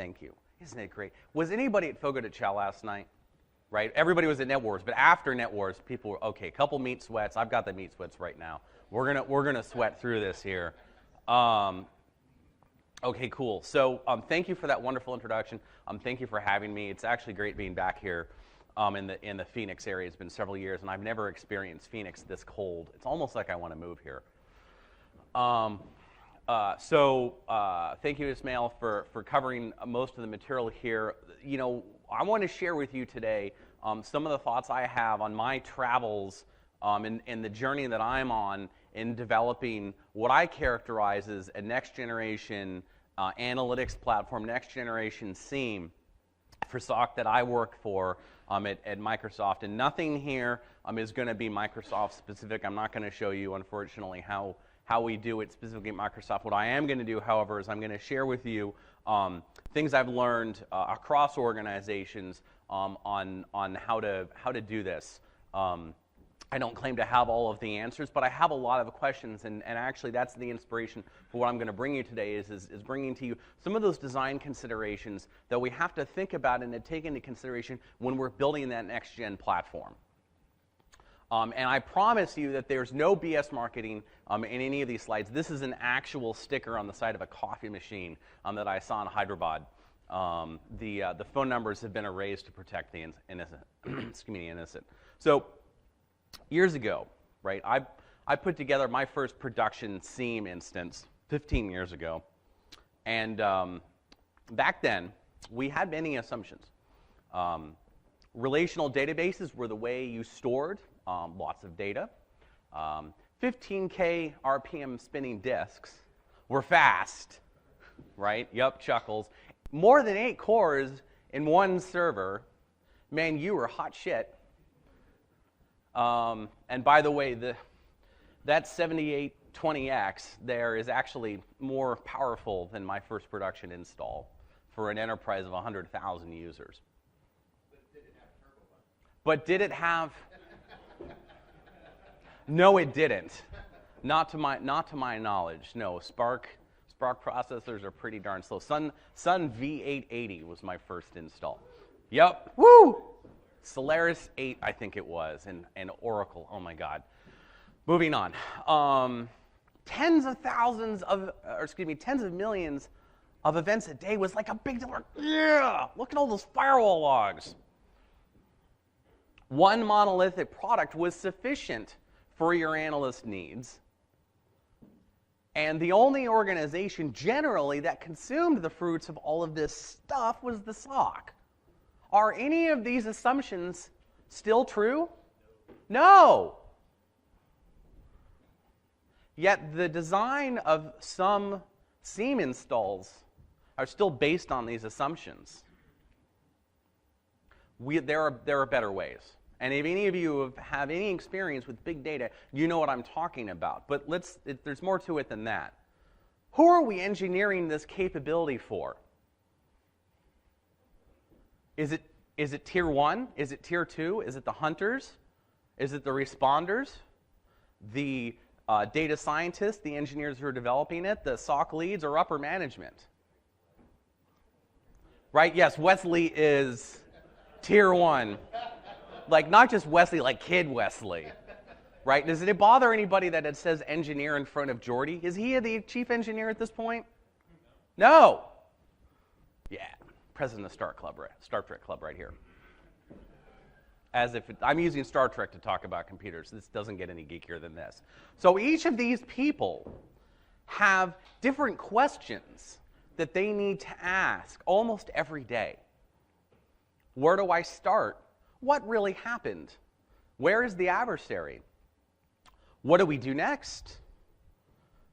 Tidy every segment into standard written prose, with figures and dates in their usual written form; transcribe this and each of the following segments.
Thank you. Isn't it great? Was anybody at Fogo de Chao last night? Right? Everybody was at Net Wars, but after Net Wars, people were, okay, couple meat sweats. I've got the meat sweats right now. We're gonna sweat through this here. Okay, cool. So thank you for that wonderful introduction. Thank you for having me. It's actually great being back here in the Phoenix area. It's been several years, and I've never experienced Phoenix this cold. It's almost like I want to move here. Thank you, Ismail, for covering most of the material here. You know, I want to share with you today some of the thoughts I have on my travels and the journey that I'm on in developing what I characterize as a next-generation analytics platform, next-generation SIEM for SOC that I work for at Microsoft. And nothing here is going to be Microsoft-specific. I'm not going to show you, unfortunately, how we do it specifically at Microsoft. What I am going to do, however, is I'm going to share with you things I've learned across organizations on how to do this. I don't claim to have all of the answers, but I have a lot of questions, and actually that's the inspiration for what I'm going to bring you today is bringing to you some of those design considerations that we have to think about and to take into consideration when we're building that next-gen platform. And I promise you that there's no BS marketing in any of these slides. This is an actual sticker on the side of a coffee machine that I saw in Hyderabad. The phone numbers have been erased to protect the innocent. Excuse me, innocent. So years ago, right, I put together my first production SIEM instance 15 years ago. And back then, we had many assumptions. Relational databases were the way you stored lots of data. 15K RPM spinning disks were fast, right? Yup, chuckles. More than 8 cores in one server. Man, you were hot shit. And by the way, that 7820X there is actually more powerful than my first production install for an enterprise of 100,000 users. But did it have? No, it didn't. Not to my knowledge. No, Spark processors are pretty darn slow. Sun V880 was my first install. Yep. Woo! Solaris 8, I think it was, and Oracle. Oh my God. Moving on. Tens of millions of events a day was like a big deal. Yeah, look at all those firewall logs. One monolithic product was sufficient for your analyst needs. And the only organization generally that consumed the fruits of all of this stuff was the SOC. Are any of these assumptions still true? No. Yet the design of some SIEM installs are still based on these assumptions. There are better ways. And if any of you have any experience with big data, you know what I'm talking about. But there's more to it than that. Who are we engineering this capability for? Is it tier 1? Is it tier 2? Is it the hunters? Is it the responders? The data scientists, the engineers who are developing it, the SOC leads, or upper management? Right? Yes, Wesley is tier 1. Like, not just Wesley, like Kid Wesley. Right? Does it bother anybody that it says engineer in front of Jordy? Is he the chief engineer at this point? No. Yeah. President of Star Trek Club right here. As if I'm using Star Trek to talk about computers. This doesn't get any geekier than this. So each of these people have different questions that they need to ask almost every day. Where do I start? What really happened? Where is the adversary? What do we do next?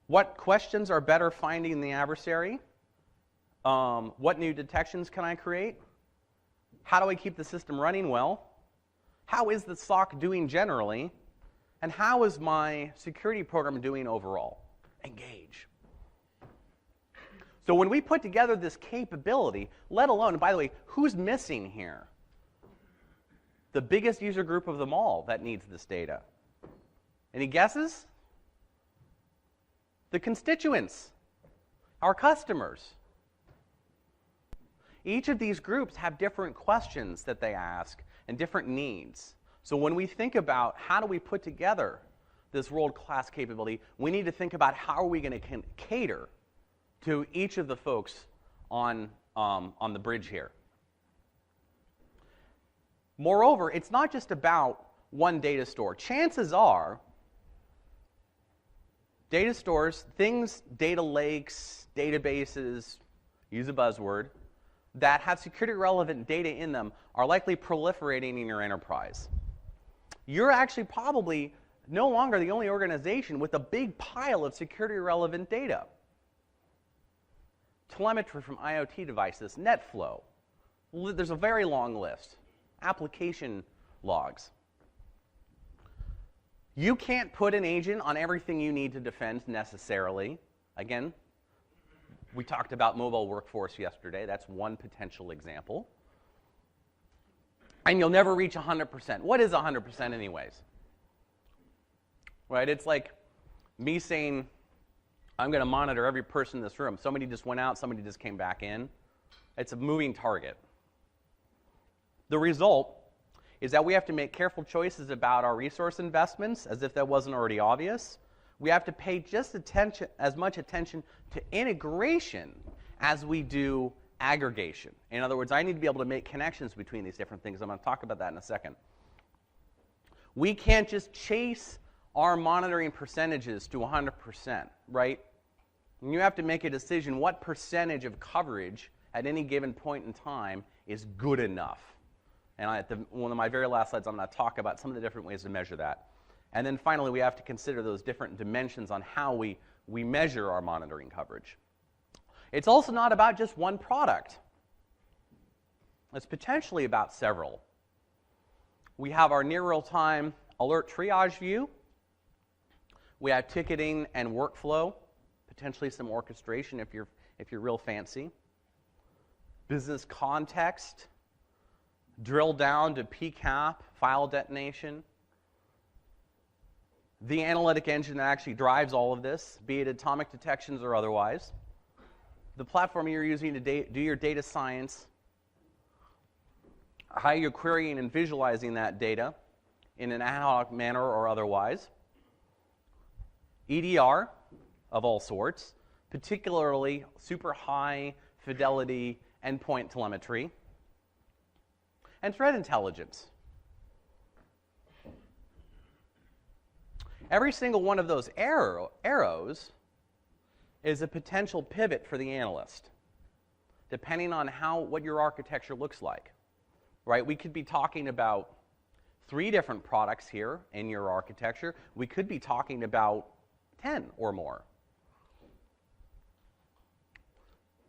What questions are better finding the adversary? What new detections can I create? How do I keep the system running well? How is the SOC doing generally? And how is my security program doing overall? Engage. So when we put together this capability, let alone, and by the way, who's missing here? The biggest user group of them all that needs this data. Any guesses? The constituents, our customers. Each of these groups have different questions that they ask and different needs. So when we think about how do we put together this world-class capability, we need to think about how are we going to cater to each of the folks on the bridge here. Moreover, it's not just about one data store. Chances are, data stores, things, data lakes, databases, use a buzzword, that have security-relevant data in them are likely proliferating in your enterprise. You're actually probably no longer the only organization with a big pile of security-relevant data. Telemetry from IoT devices, NetFlow. There's a very long list. Application logs. You can't put an agent on everything you need to defend necessarily. Again, we talked about mobile workforce yesterday. That's one potential example. And you'll never reach 100%. What is 100% anyways? Right? It's like me saying, I'm going to monitor every person in this room. Somebody just went out, somebody just came back in. It's a moving target. The result is that we have to make careful choices about our resource investments, as if that wasn't already obvious. We have to pay just as much attention to integration as we do aggregation. In other words, I need to be able to make connections between these different things. I'm going to talk about that in a second. We can't just chase our monitoring percentages to 100%, right? And you have to make a decision what percentage of coverage at any given point in time is good enough. And at one of my very last slides, I'm going to talk about some of the different ways to measure that. And then finally, we have to consider those different dimensions on how we measure our monitoring coverage. It's also not about just one product. It's potentially about several. We have our near real-time alert triage view. We have ticketing and workflow, potentially some orchestration if you're real fancy. Business context, drill down to PCAP, file detonation. The analytic engine that actually drives all of this, be it atomic detections or otherwise. The platform you're using to do your data science, how you're querying and visualizing that data in an ad hoc manner or otherwise. EDR of all sorts, particularly super high fidelity endpoint telemetry. And threat intelligence. Every single one of those arrows is a potential pivot for the analyst, depending on what your architecture looks like. Right? We could be talking about 3 different products here in your architecture. We could be talking about 10 or more.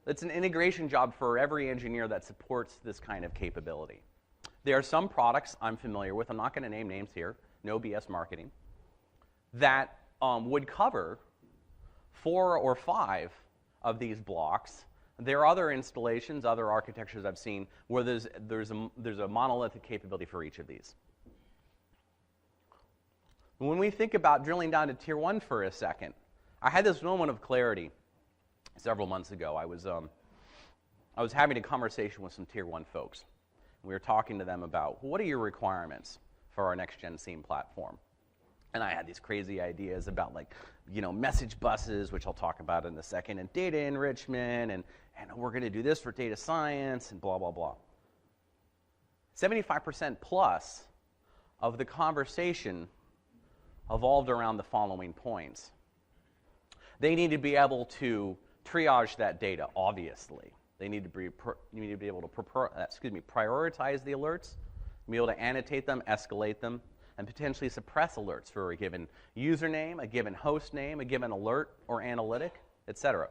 It's an integration job for every engineer that supports this kind of capability. There are some products I'm familiar with, I'm not going to name names here, no BS marketing, that would cover 4 or 5 of these blocks. There are other installations, other architectures I've seen where there's a monolithic capability for each of these. When we think about drilling down to Tier 1 for a second, I had this moment of clarity several months ago. I was having a conversation with some Tier 1 folks. We were talking to them about, what are your requirements for our next-gen SIEM platform? And I had these crazy ideas about, like, message buses, which I'll talk about in a second, and data enrichment, and we're going to do this for data science, and blah, blah, blah. 75% plus of the conversation evolved around the following points. They need to be able to triage that data, obviously. They need to be able to prioritize the alerts, be able to annotate them, escalate them, and potentially suppress alerts for a given username, a given host name, a given alert or analytic, etc.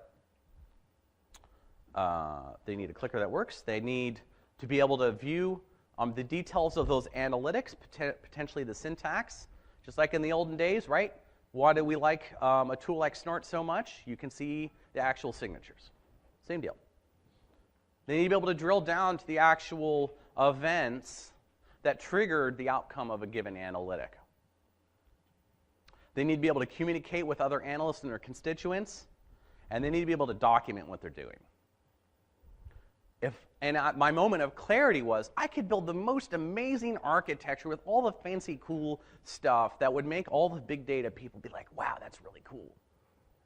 They need a clicker that works. They need to be able to view the details of those analytics, potentially the syntax, just like in the olden days, right? Why do we like a tool like Snort so much? You can see the actual signatures. Same deal. They need to be able to drill down to the actual events that triggered the outcome of a given analytic. They need to be able to communicate with other analysts and their constituents, and they need to be able to document what they're doing. My moment of clarity was I could build the most amazing architecture with all the fancy, cool stuff that would make all the big data people be like, wow, that's really cool.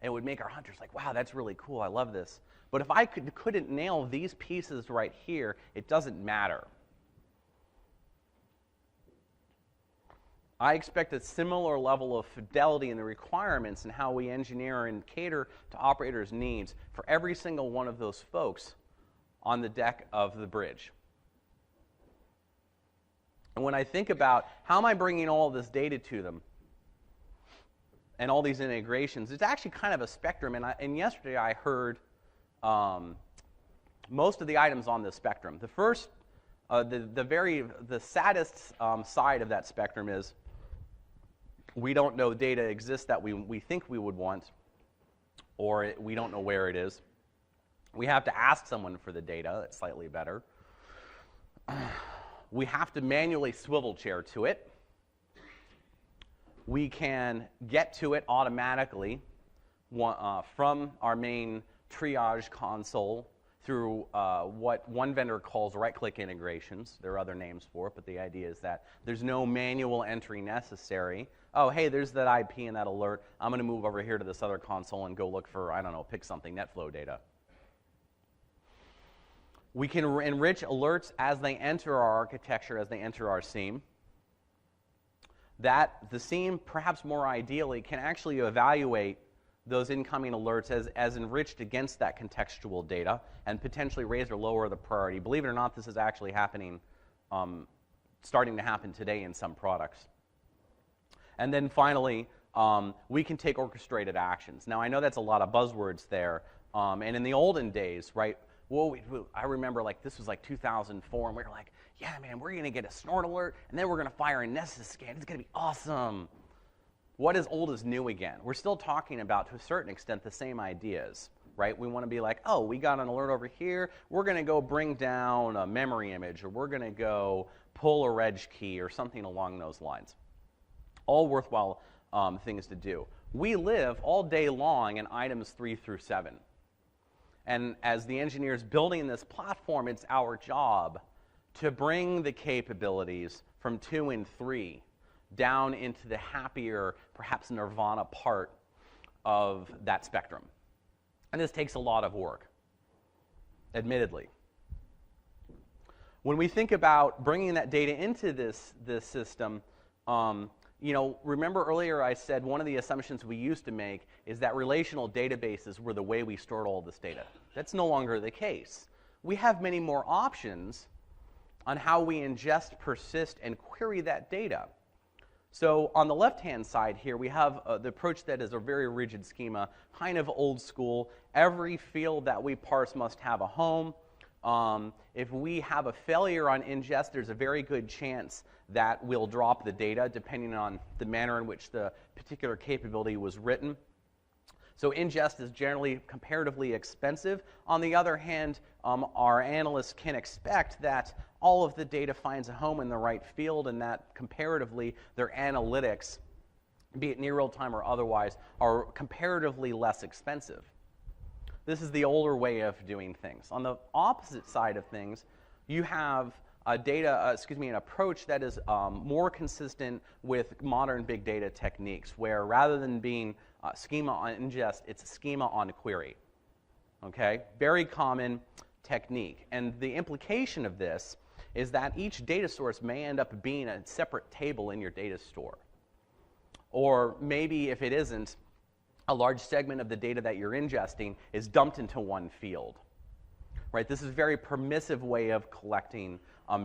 And it would make our hunters like, wow, that's really cool, I love this. But if I couldn't nail these pieces right here, it doesn't matter. I expect a similar level of fidelity in the requirements and how we engineer and cater to operators' needs for every single one of those folks on the deck of the bridge. And when I think about how am I bringing all this data to them and all these integrations, it's actually kind of a spectrum. And yesterday I heard most of the items on the spectrum. The first, the saddest side of that spectrum is we don't know data exists that we think we would want, or we don't know where it is. We have to ask someone for the data. That's slightly better. We have to manually swivel chair to it. We can get to it automatically from our main triage console through what one vendor calls right-click integrations. There are other names for it, but the idea is that there's no manual entry necessary. Oh, hey, there's that IP and that alert. I'm going to move over here to this other console and go look for, I don't know, pick something, NetFlow data. We can enrich alerts as they enter our architecture, as they enter our SIEM. The SIEM, perhaps more ideally, can actually evaluate those incoming alerts as enriched against that contextual data and potentially raise or lower the priority. Believe it or not, this is actually happening, starting to happen today in some products. And then finally, we can take orchestrated actions. Now, I know that's a lot of buzzwords there. And in the olden days, right, I remember this was like 2004, and we were like, yeah, man, we're going to get a snort alert, and then we're going to fire a Nessus scan. It's going to be awesome. What is old is new again? We're still talking about, to a certain extent, the same ideas, right? We want to be like, oh, we got an alert over here. We're going to go bring down a memory image, or we're going to go pull a reg key, or something along those lines. All worthwhile things to do. We live all day long in items 3 through 7. And as the engineers building this platform, it's our job to bring the capabilities from 2 and 3 down into the happier, perhaps Nirvana part of that spectrum. And this takes a lot of work, admittedly. When we think about bringing that data into this system, remember earlier I said one of the assumptions we used to make is that relational databases were the way we stored all this data. That's no longer the case. We have many more options on how we ingest, persist, and query that data. So on the left-hand side here, we have the approach that is a very rigid schema, kind of old school. Every field that we parse must have a home. If we have a failure on ingest, there's a very good chance that we'll drop the data, depending on the manner in which the particular capability was written. So ingest is generally comparatively expensive. On the other hand, our analysts can expect that all of the data finds a home in the right field, and that comparatively their analytics, be it near real time or otherwise, are comparatively less expensive. This is the older way of doing things. On the opposite side of things, you have an approach that is more consistent with modern big data techniques, where rather than being schema on ingest, it's schema on query. Okay? Very common technique. And the implication of this is that each data source may end up being a separate table in your data store. Or maybe if it isn't, a large segment of the data that you're ingesting is dumped into one field. Right? This is a very permissive way of collecting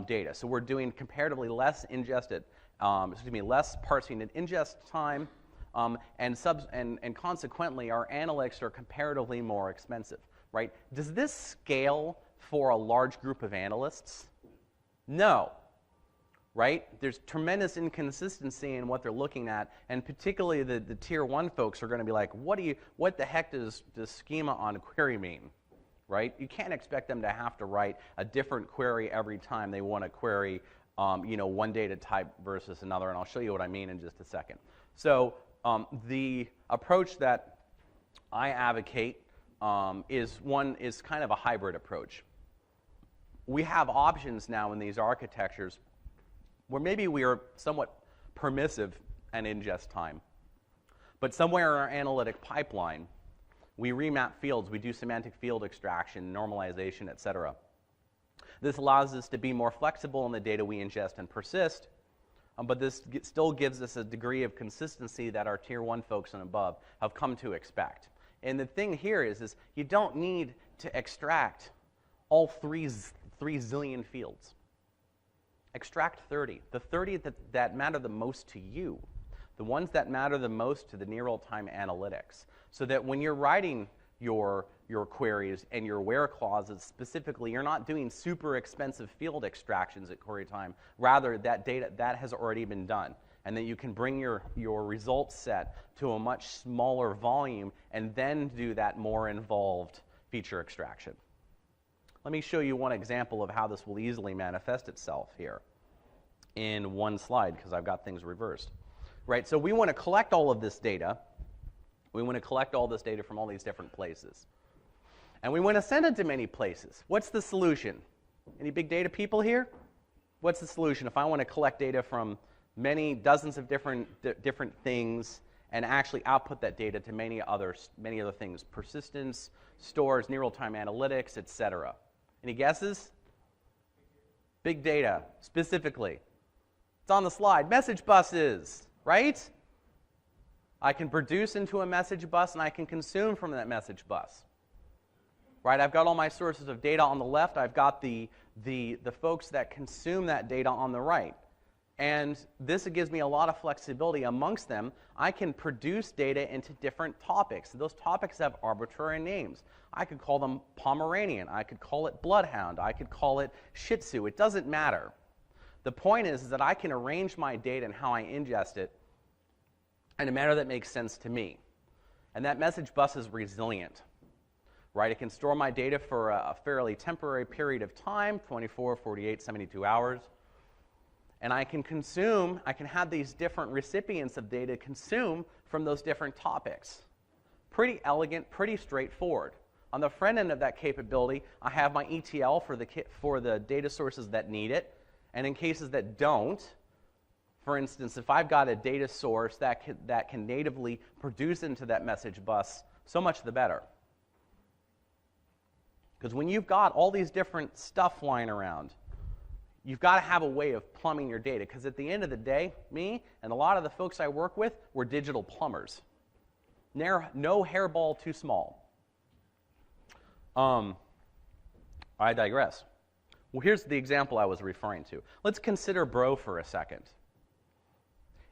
data. So we're doing comparatively less less parsing at ingest time, and consequently our analytics are comparatively more expensive. Right? Does this scale for a large group of analysts? No. Right? There's tremendous inconsistency in what they're looking at, and particularly the tier 1 folks are going to be like, what the heck does schema on query mean? Right? You can't expect them to have to write a different query every time they want to query one data type versus another, and I'll show you what I mean in just a second. So the approach that I advocate is kind of a hybrid approach. we have options now in these architectures where maybe we are somewhat permissive and ingest time. But somewhere in our analytic pipeline, we remap fields, we do semantic field extraction, normalization, et cetera. This allows us to be more flexible in the data we ingest and persist, but this still gives us a degree of consistency that our Tier 1 folks and above have come to expect. And the thing here is you don't need to extract all 3 zillion fields. Extract 30. The 30 that matter the most to you. The ones that matter the most to the near real-time analytics. So that when you're writing your queries and your where clauses specifically, you're not doing super expensive field extractions at query time. Rather, that data, that has already been done. And that you can bring your results set to a much smaller volume and then do that more involved feature extraction. Let me show you one example of how this will easily manifest itself here in one slide, because I've got things reversed. Right, so we want to collect all of this data. We want to collect all this data from all these different places. And we want to send it to many places. What's the solution? Any big data people here? What's the solution if I want to collect data from many dozens of different things and actually output that data to many other things? Persistence, stores, near real-time analytics, et cetera. Any guesses? Big data, specifically. It's on the slide. Message buses, right? I can produce into a message bus and I can consume from that message bus. Right? I've got all my sources of data on the left. I've got the folks that consume that data on the right. And this gives me a lot of flexibility amongst them. I can produce data into different topics. Those topics have arbitrary names. I could call them Pomeranian. I could call it Bloodhound. I could call it Shih Tzu. It doesn't matter. The point is that I can arrange my data and how I ingest it in a manner that makes sense to me. And that message bus is resilient. Right? It can store my data for a fairly temporary period of time, 24, 48, 72 hours. And I can have these different recipients of data consume from those different topics. Pretty elegant, pretty straightforward. On the front end of that capability, I have my ETL for the data sources that need it. And in cases that don't, for instance, if I've got a data source that can natively produce into that message bus, so much the better. Because when you've got all these different stuff flying around, you've got to have a way of plumbing your data. Because at the end of the day, me and a lot of the folks I work with, we're digital plumbers. No hairball too small. I digress. Well, here's the example I was referring to. Let's consider Bro for a second.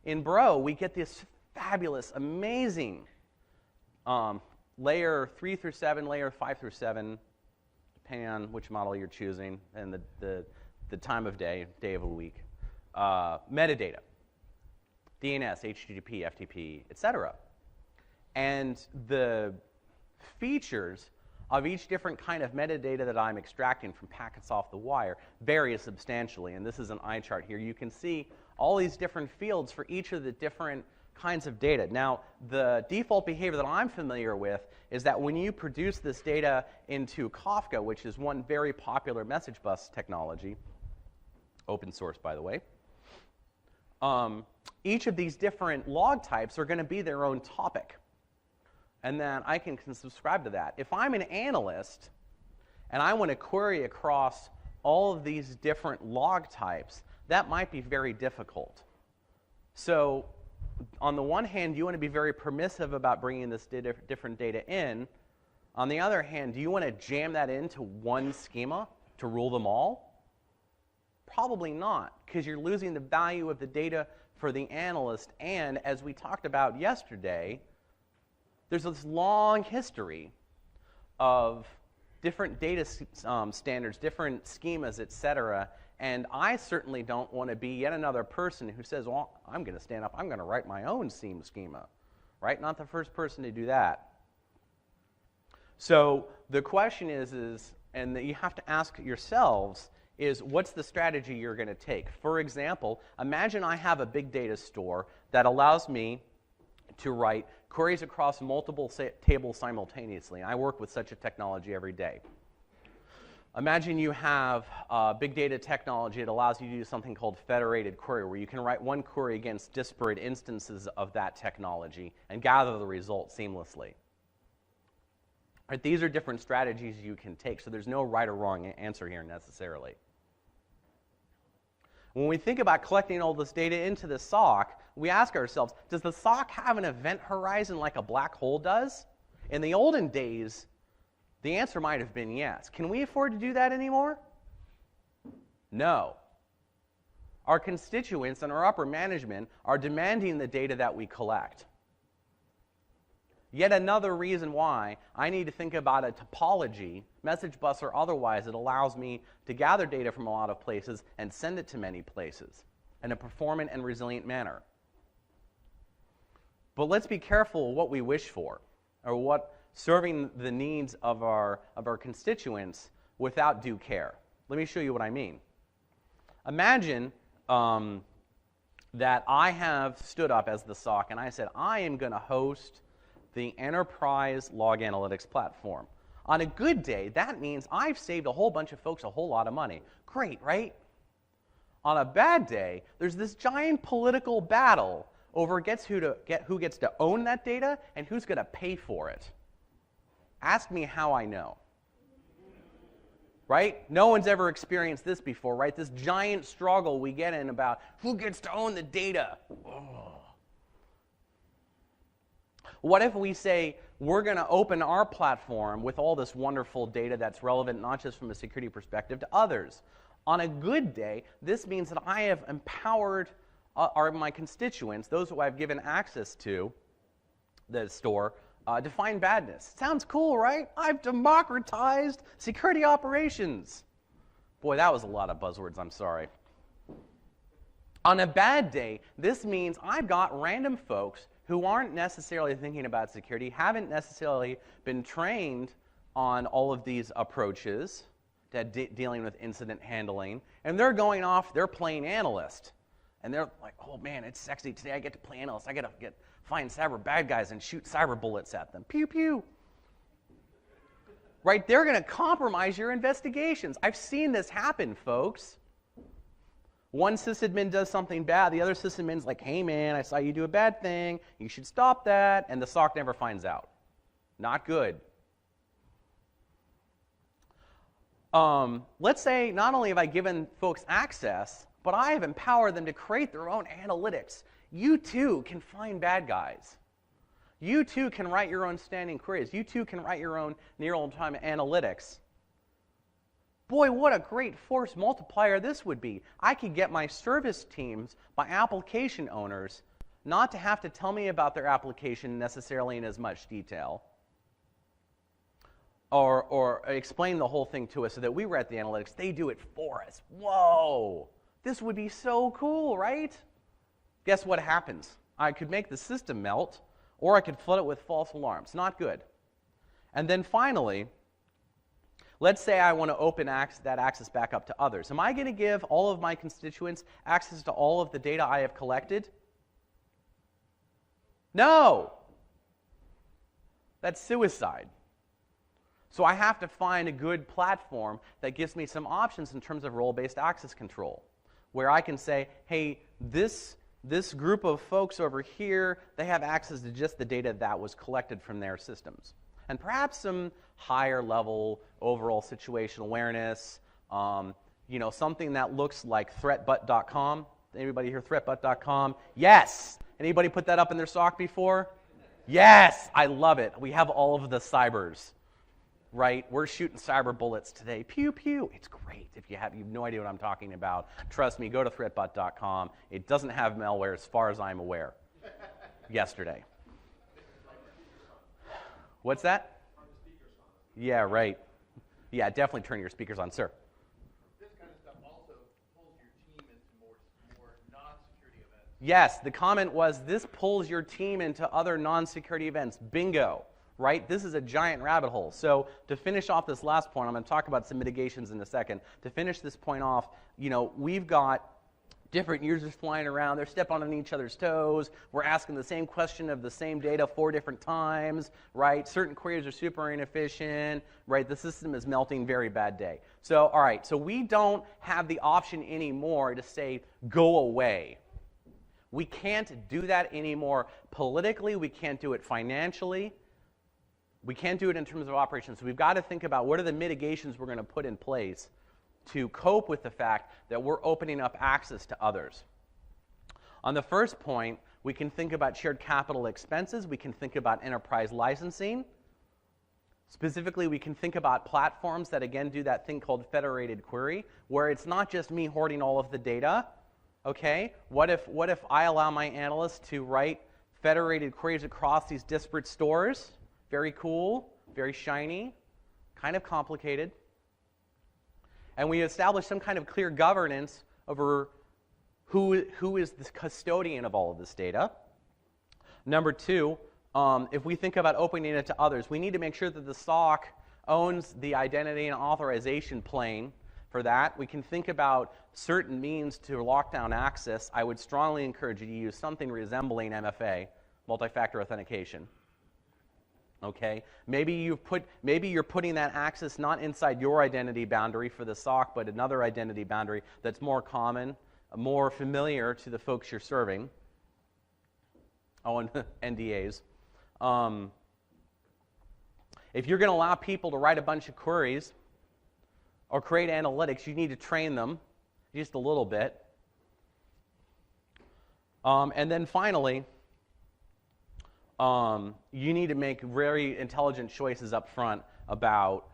In Bro, we get this fabulous, amazing layer 3 through 7, layer 5 through 7, depending on which model you're choosing and the time of day of a week, metadata, DNS, HTTP, FTP, etc. And the features of each different kind of metadata that I'm extracting from packets off the wire vary substantially. And this is an eye chart here. You can see all these different fields for each of the different kinds of data. Now, the default behavior that I'm familiar with is that when you produce this data into Kafka, which is one very popular message bus technology, open source, by the way, each of these different log types are going to be their own topic. And then I can subscribe to that. If I'm an analyst and I want to query across all of these different log types, that might be very difficult. So on the one hand, you want to be very permissive about bringing this different data in. On the other hand, do you want to jam that into one schema to rule them all? Probably not, because you're losing the value of the data for the analyst. And as we talked about yesterday, there's this long history of different data standards, different schemas, et cetera. And I certainly don't want to be yet another person who says, well, I'm going to stand up, I'm going to write my own SIEM schema. Right? Not the first person to do that. So the question is and that you have to ask yourselves, is what's the strategy you're going to take? For example, imagine I have a big data store that allows me to write queries across multiple tables simultaneously. And I work with such a technology every day. Imagine you have big data technology that allows you to do something called federated query, where you can write one query against disparate instances of that technology and gather the result seamlessly. Right, these are different strategies you can take, so there's no right or wrong answer here necessarily. When we think about collecting all this data into the SOC, we ask ourselves, does the SOC have an event horizon like a black hole does? In the olden days, the answer might have been yes. Can we afford to do that anymore? No. Our constituents and our upper management are demanding the data that we collect. Yet another reason why I need to think about a topology, message bus or otherwise, that allows me to gather data from a lot of places and send it to many places in a performant and resilient manner. But let's be careful what we wish for, or what serving the needs of our constituents without due care. Let me show you what I mean. Imagine that I have stood up as the SOC and I said, I am going to host the enterprise log analytics platform. On a good day, that means I've saved a whole bunch of folks a whole lot of money. Great, right? On a bad day, there's this giant political battle over who gets to own that data and who's going to pay for it. Ask me how I know. Right? No one's ever experienced this before, right? This giant struggle we get in about who gets to own the data. Oh. What if we say we're going to open our platform with all this wonderful data that's relevant not just from a security perspective to others? On a good day, this means that I have empowered my constituents, those who I've given access to the store, to find badness. Sounds cool, right? I've democratized security operations. Boy, that was a lot of buzzwords, I'm sorry. On a bad day, this means I've got random folks who aren't necessarily thinking about security, haven't necessarily been trained on all of these approaches to dealing with incident handling, and they're going off, they're playing analyst. And they're like, oh man, it's sexy. Today I get to play analyst. I get to find cyber bad guys and shoot cyber bullets at them. Pew, pew. Right? They're going to compromise your investigations. I've seen this happen, folks. One sysadmin does something bad. The other sysadmin's like, hey man, I saw you do a bad thing. You should stop that. And the SOC never finds out. Not good. Let's say not only have I given folks access, but I have empowered them to create their own analytics. You too can find bad guys. You too can write your own standing queries. You too can write your own near real-time analytics. Boy, what a great force multiplier this would be. I could get my service teams, my application owners, not to have to tell me about their application necessarily in as much detail, or explain the whole thing to us so that we write the analytics. They do it for us. Whoa! This would be so cool, right? Guess what happens? I could make the system melt, or I could flood it with false alarms. Not good. And then finally, let's say I want to open that access back up to others. Am I going to give all of my constituents access to all of the data I have collected? No! That's suicide. So I have to find a good platform that gives me some options in terms of role-based access control, where I can say, hey, this group of folks over here, they have access to just the data that was collected from their systems. And perhaps some higher level overall situational awareness, something that looks like threatbutt.com. Anybody hear threatbutt.com? Yes! Anybody put that up in their SOC before? Yes! I love it. We have all of the cybers, right? We're shooting cyber bullets today. Pew, pew. It's great. If you have no idea what I'm talking about, trust me, go to threatbutt.com. It doesn't have malware as far as I'm aware. Yesterday. What's that? Yeah, right. Yeah, definitely turn your speakers on, sir. This kind of stuff also pulls your team into more non-security events. Yes, the comment was, this pulls your team into other non-security events. Bingo, right? This is a giant rabbit hole. So to finish off this last point, I'm going to talk about some mitigations in a second. To finish this point off, we've got different users flying around. They're stepping on each other's toes. We're asking the same question of the same data 4 different times, right? Certain queries are super inefficient, right? The system is melting, very bad day. So, all right, so we don't have the option anymore to say, go away. We can't do that anymore politically. We can't do it financially. We can't do it in terms of operations. So we've got to think about what are the mitigations we're going to put in place to cope with the fact that we're opening up access to others. On the first point, we can think about shared capital expenses. We can think about enterprise licensing. Specifically, we can think about platforms that, again, do that thing called federated query, where it's not just me hoarding all of the data. Okay, what if I allow my analysts to write federated queries across these disparate stores? Very cool, very shiny, kind of complicated. And we establish some kind of clear governance over who is the custodian of all of this data. Number 2, if we think about opening it to others, we need to make sure that the SOC owns the identity and authorization plane for that. We can think about certain means to lock down access. I would strongly encourage you to use something resembling MFA, multi-factor authentication. Okay, maybe you're putting that access not inside your identity boundary for the SOC, but another identity boundary that's more common, more familiar to the folks you're serving. Oh, and NDAs. If you're going to allow people to write a bunch of queries or create analytics, you need to train them just a little bit. And then finally, you need to make very intelligent choices up front about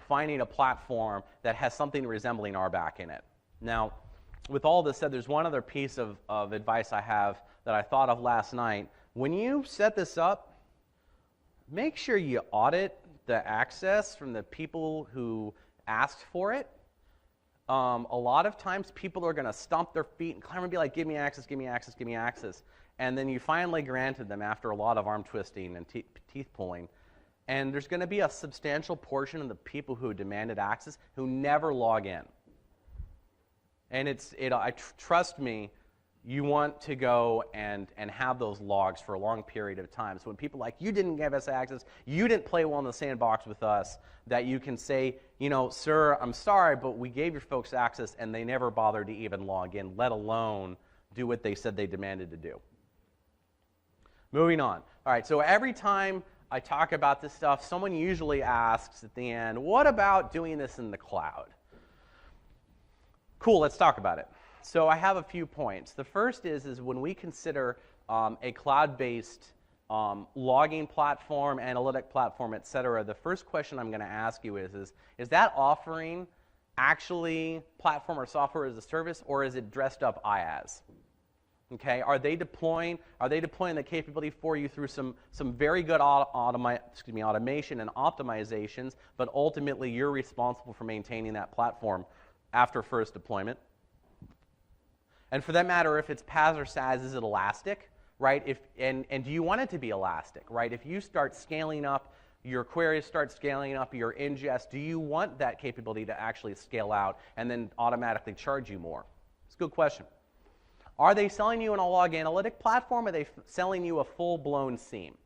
finding a platform that has something resembling RBAC in it. Now, with all this said, there's one other piece of advice I have that I thought of last night. When you set this up, make sure you audit the access from the people who asked for it. A lot of times people are going to stomp their feet and clamor and be like, give me access, give me access, give me access. And then you finally granted them after a lot of arm twisting and teeth pulling. And there's going to be a substantial portion of the people who demanded access who never log in. And trust me, you want to go and have those logs for a long period of time. So when people are like, you didn't give us access, you didn't play well in the sandbox with us, that you can say, you know, sir, I'm sorry, but we gave your folks access and they never bothered to even log in, let alone do what they said they demanded to do. Moving on. All right, so every time I talk about this stuff, someone usually asks at the end, what about doing this in the cloud? Cool, let's talk about it. So I have a few points. The first is when we consider a cloud-based logging platform, analytic platform, et cetera, the first question I'm going to ask you is that offering actually platform or software as a service, or is it dressed up IaaS? Okay, are they deploying the capability for you through some very good automation and optimizations, but ultimately you're responsible for maintaining that platform after first deployment? And for that matter, if it's PaaS or SaaS, is it elastic, right? And do you want it to be elastic, right? If you start scaling up, your queries start scaling up, your ingest, do you want that capability to actually scale out and then automatically charge you more? It's a good question. Are they selling you an log analytic platform, or are they selling you a full-blown SIEM?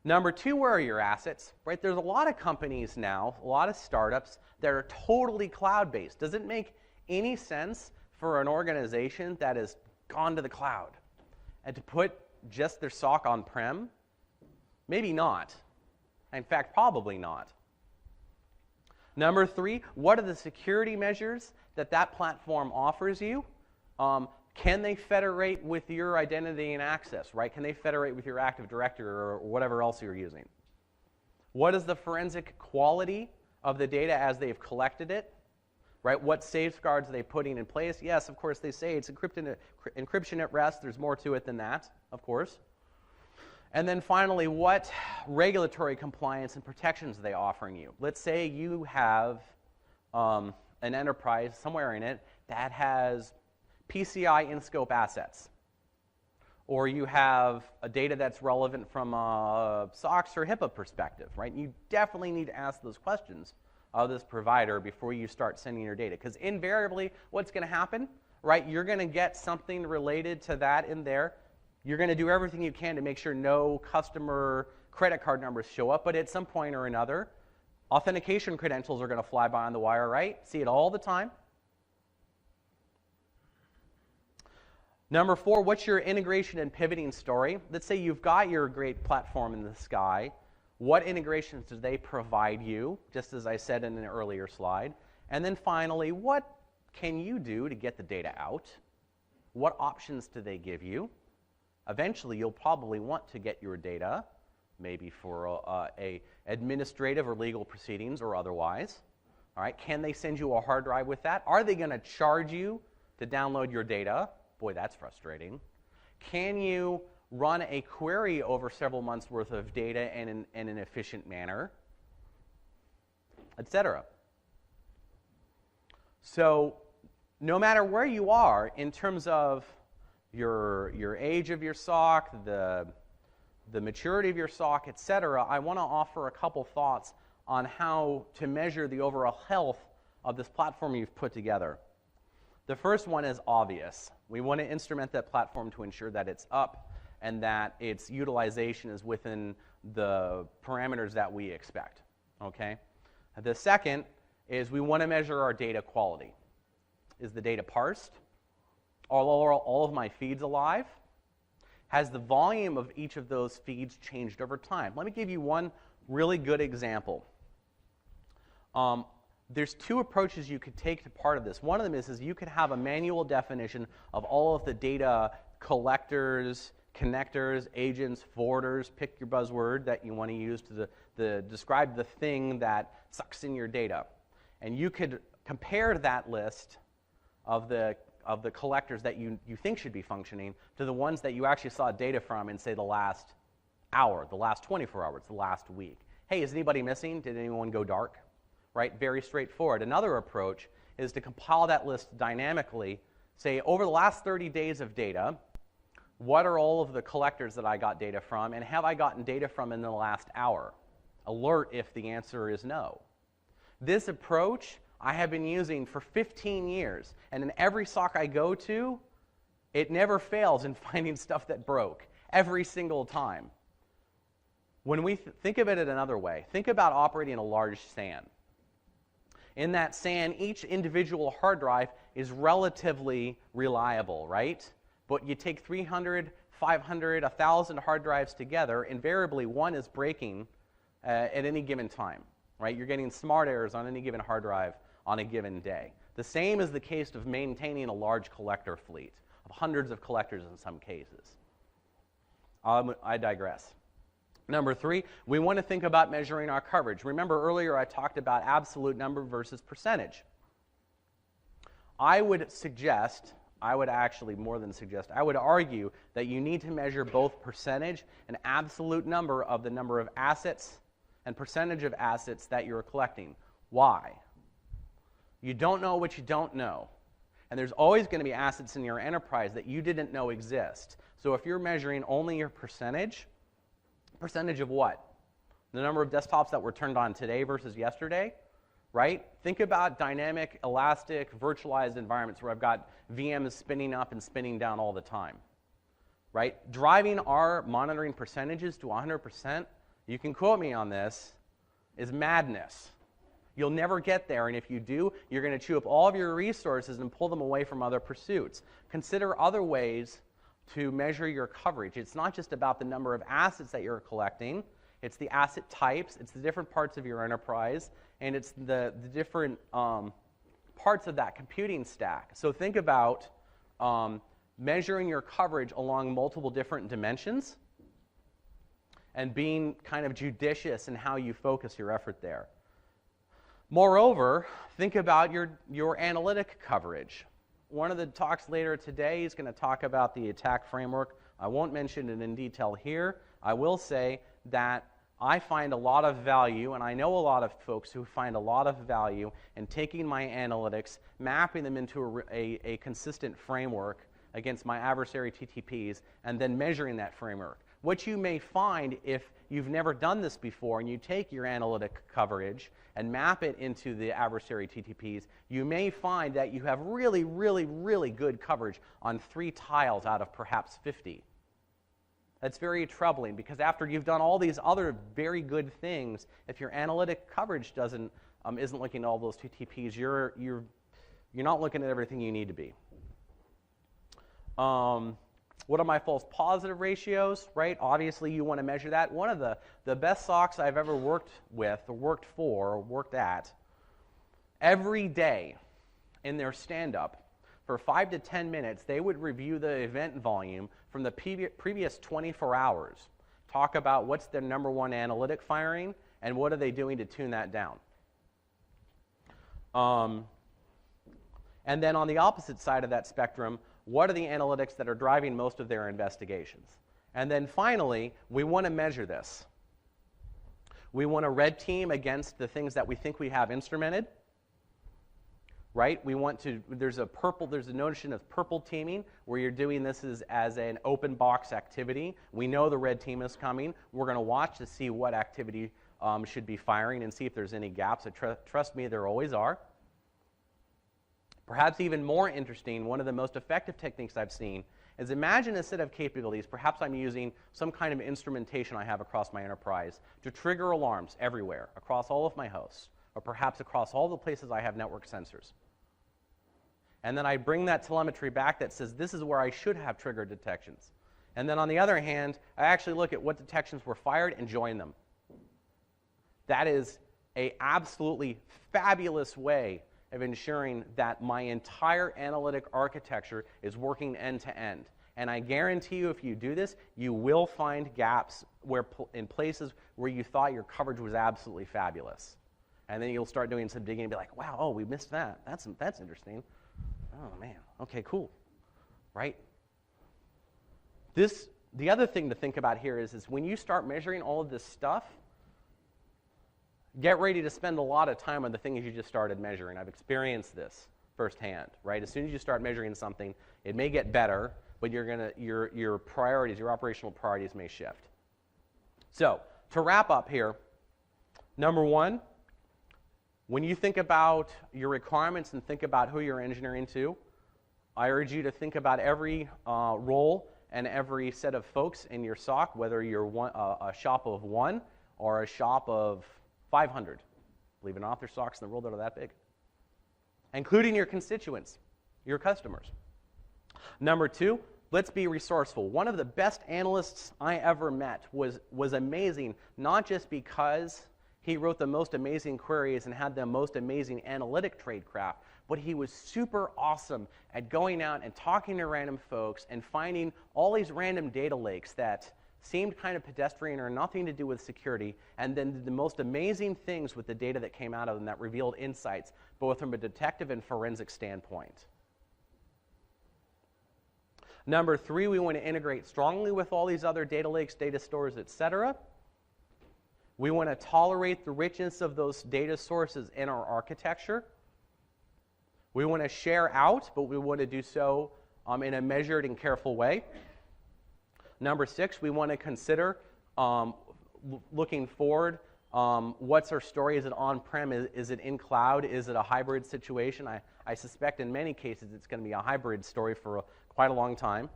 Number 2, where are your assets? Right? There's a lot of companies now, a lot of startups that are totally cloud-based. Does it make any sense for an organization that has gone to the cloud and to put just their SOC on-prem? Maybe not. In fact, probably not. Number 3, what are the security measures that platform offers you? Can they federate with your identity and access, right? Can they federate with your Active Directory or whatever else you're using? What is the forensic quality of the data as they've collected it? Right? What safeguards are they putting in place? Yes, of course, they say it's encryption at rest. There's more to it than that, of course. And then finally, what regulatory compliance and protections are they offering you? Let's say you have an enterprise somewhere in it that has PCI in-scope assets, or you have a data that's relevant from a SOX or HIPAA perspective, right? You definitely need to ask those questions of this provider before you start sending your data. Because invariably, what's going to happen, right? You're going to get something related to that in there. You're going to do everything you can to make sure no customer credit card numbers show up, but at some point or another, authentication credentials are going to fly by on the wire, right? See it all the time. Number 4, what's your integration and pivoting story? Let's say you've got your great platform in the sky. What integrations do they provide you, just as I said in an earlier slide? And then finally, what can you do to get the data out? What options do they give you? Eventually, you'll probably want to get your data, maybe for a administrative or legal proceedings or otherwise. All right, can they send you a hard drive with that? Are they going to charge you to download your data? Boy, that's frustrating. Can you run a query over several months' worth of data in an efficient manner, etc.? So no matter where you are in terms of your age of your SOC, the maturity of your SOC, etc., I want to offer a couple thoughts on how to measure the overall health of this platform you've put together. The first one is obvious. We want to instrument that platform to ensure that it's up and that its utilization is within the parameters that we expect. Okay? The second is we want to measure our data quality. Is the data parsed? Are all of my feeds alive? Has the volume of each of those feeds changed over time? Let me give you one really good example. There's 2 approaches you could take to part of this. One of them is you could have a manual definition of all of the data collectors, connectors, agents, forwarders, pick your buzzword that you want to use to describe the thing that sucks in your data. And you could compare that list of the collectors that you think should be functioning to the ones that you actually saw data from in, say, the last hour, the last 24 hours, the last week. Hey, is anybody missing? Did anyone go dark? Right? Very straightforward. Another approach is to compile that list dynamically, say, over the last 30 days of data, what are all of the collectors that I got data from, and have I gotten data from in the last hour? Alert if the answer is no. This approach I have been using for 15 years, and in every SOC I go to, it never fails in finding stuff that broke, every single time. When we think of it in another way, think about operating a large SAN. In that SAN, each individual hard drive is relatively reliable, right? But you take 300, 500, 1,000 hard drives together, invariably one is breaking at any given time, right? You're getting smart errors on any given hard drive on a given day. The same is the case of maintaining a large collector fleet, of hundreds of collectors in some cases. I digress. Number 3, we want to think about measuring our coverage. Remember earlier I talked about absolute number versus percentage. I would argue that you need to measure both percentage and absolute number of the number of assets and percentage of assets that you're collecting. Why? You don't know what you don't know. And there's always going to be assets in your enterprise that you didn't know exist. So if you're measuring only your percentage of what? The number of desktops that were turned on today versus yesterday, right? Think about dynamic, elastic, virtualized environments where I've got VMs spinning up and spinning down all the time, right? Driving our monitoring percentages to 100%, you can quote me on this, is madness. You'll never get there, and if you do, you're going to chew up all of your resources and pull them away from other pursuits. Consider other ways to measure your coverage. It's not just about the number of assets that you're collecting, it's the asset types, it's the different parts of your enterprise, and it's the different parts of that computing stack. So think about measuring your coverage along multiple different dimensions and being kind of judicious in how you focus your effort there. Moreover, think about your analytic coverage. One of the talks later today is going to talk about the attack framework. I won't mention it in detail here. I will say that I find a lot of value, and I know a lot of folks who find a lot of value in taking my analytics, mapping them into a consistent framework against my adversary TTPs, and then measuring that framework. What you may find if you've never done this before and you take your analytic coverage and map it into the adversary TTPs, you may find that you have really, really, really good coverage on 3 tiles out of perhaps 50. That's very troubling because after you've done all these other very good things, if your analytic coverage isn't looking at all those TTPs, you're not looking at everything you need to be. What are my false positive ratios, right? Obviously, you want to measure that. One of the best SOCs I've ever worked with, or worked for, or worked at, every day in their stand-up, for 5 to 10 minutes, they would review the event volume from the previous 24 hours, talk about what's their #1 analytic firing, and what are they doing to tune that down. And then on the opposite side of that spectrum, what are the analytics that are driving most of their investigations? And then finally, we want to measure this. We want to red team against the things that we think we have instrumented, right? We want to, there's a notion of purple teaming where you're doing this as an open box activity. We know the red team is coming. We're going to watch to see what activity should be firing and see if there's any gaps. Trust me, there always are. Perhaps even more interesting, one of the most effective techniques I've seen is imagine a set of capabilities. Perhaps I'm using some kind of instrumentation I have across my enterprise to trigger alarms everywhere, across all of my hosts, or perhaps across all the places I have network sensors. And then I bring that telemetry back that says this is where I should have trigger detections. And then on the other hand, I actually look at what detections were fired and join them. That is an absolutely fabulous way of ensuring that my entire analytic architecture is working end to end. And I guarantee you if you do this, you will find gaps in places where you thought your coverage was absolutely fabulous. And then you'll start doing some digging and be like, wow, oh, we missed that. That's interesting. Oh, man. Okay, cool. Right? The other thing to think about here is when you start measuring all of this stuff, get ready to spend a lot of time on the things you just started measuring. I've experienced this firsthand, right? As soon as you start measuring something, it may get better, but your priorities, your operational priorities may shift. So, to wrap up here, #1, when you think about your requirements and think about who you're engineering to, I urge you to think about every role and every set of folks in your SOC, whether you're a shop of 1 or a shop of 500. Believe it or not, there's SOCs in the world that are that big. Including your constituents, your customers. #2, let's be resourceful. One of the best analysts I ever met was amazing, not just because he wrote the most amazing queries and had the most amazing analytic tradecraft, but he was super awesome at going out and talking to random folks and finding all these random data lakes that seemed kind of pedestrian or nothing to do with security, and then did the most amazing things with the data that came out of them that revealed insights, both from a detective and forensic standpoint. #3, we want to integrate strongly with all these other data lakes, data stores, etc. We want to tolerate the richness of those data sources in our architecture. We want to share out, but we want to do so in a measured and careful way. #6, we want to consider, looking forward, what's our story? Is it on-prem? Is it in cloud? Is it a hybrid situation? I suspect in many cases it's going to be a hybrid story for quite a long time.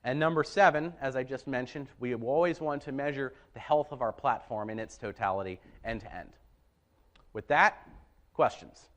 And #7, as I just mentioned, we always want to measure the health of our platform in its totality, end to end. With that, questions?